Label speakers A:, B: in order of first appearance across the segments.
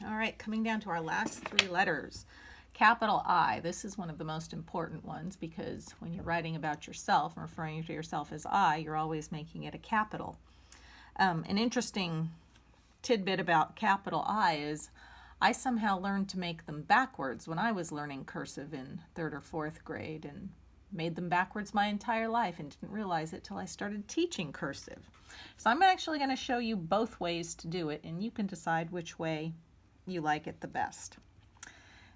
A: All right, coming down to our last three letters. Capital I. This is one of the most important ones because when you're writing about yourself and referring to yourself as I, you're always making it a capital. An interesting tidbit about capital I is I somehow learned to make them backwards when I was learning cursive in third or fourth grade, and made them backwards my entire life and didn't realize it till I started teaching cursive. So I'm actually going to show you both ways to do it, and you can decide which way you like it the best.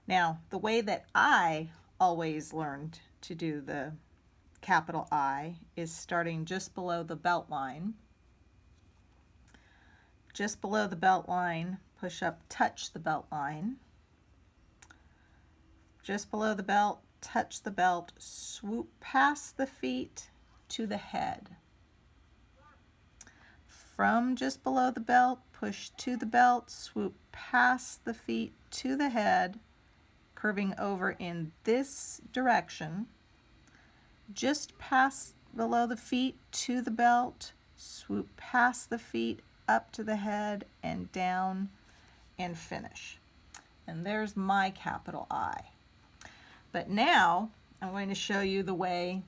A: Now, the way that I always learned to do the capital I is starting just below the belt line. Just below the belt line, push up, touch the belt line. Just below the belt, touch the belt, swoop past the feet to the head. From just below the belt, push to the belt, swoop past the feet to the head, curving over in this direction. Just past below the feet to the belt, swoop past the feet up to the head and down and finish. And there's my capital I. But now I'm going to show you the way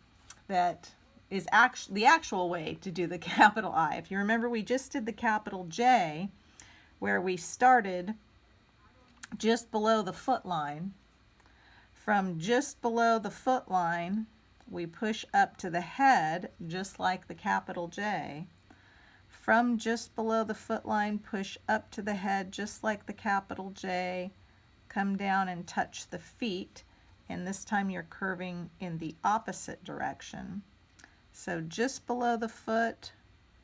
A: that is the actual way to do the capital I. If you remember, we just did the capital J where we started just below the foot line. From just below the foot line, we push up to the head just like the capital J. From just below the foot line, push up to the head just like the capital J. Come down and touch the feet, and this time you're curving in the opposite direction. So just below the foot,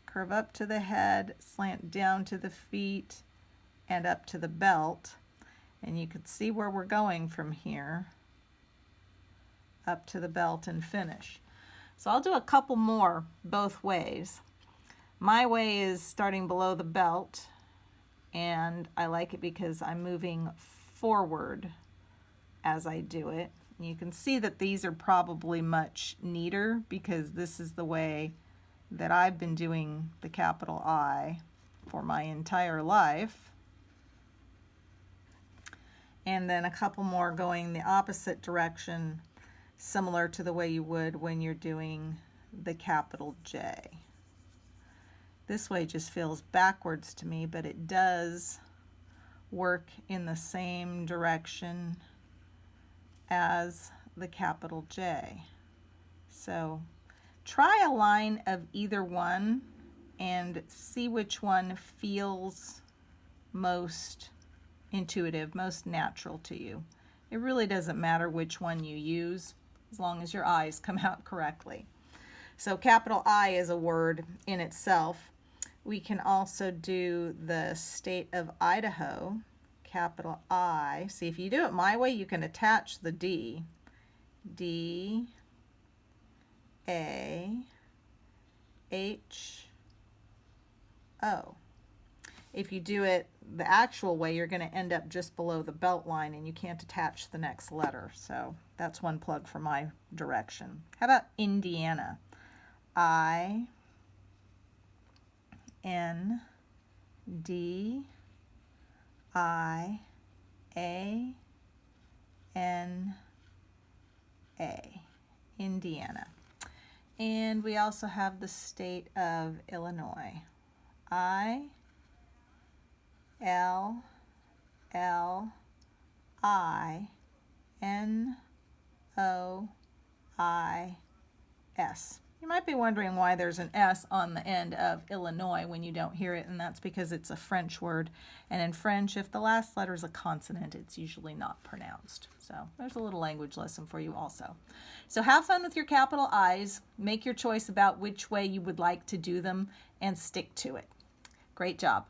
A: curve up to the head, slant down to the feet, and up to the belt. And you can see where we're going from here, up to the belt and finish. So I'll do a couple more both ways. My way is starting below the belt, and I like it because I'm moving forward as I do it. You can see that these are probably much neater because this is the way that I've been doing the capital I for my entire life. And then a couple more going the opposite direction, similar to the way you would when you're doing the capital J. This way just feels backwards to me, but it does work in the same direction as the capital J. So try a line of either one and see which one feels most intuitive, most natural to you. It really doesn't matter which one you use as long as your I's come out correctly. So capital I is a word in itself. We can also do the state of Idaho, capital I. See, if you do it my way, you can attach the D. D, A, H, O. If you do it the actual way, you're going to end up just below the belt line and you can't attach the next letter. So that's one plug for my direction. How about Indiana? I, N, D, I, A, N, A, Indiana. And we also have the state of Illinois. I, L, L, I, N, O, I, S. You might be wondering why there's an S on the end of Illinois when you don't hear it, and that's because it's a French word. And in French, if the last letter is a consonant, it's usually not pronounced. So there's a little language lesson for you also. So have fun with your capital I's. Make your choice about which way you would like to do them and stick to it. Great job.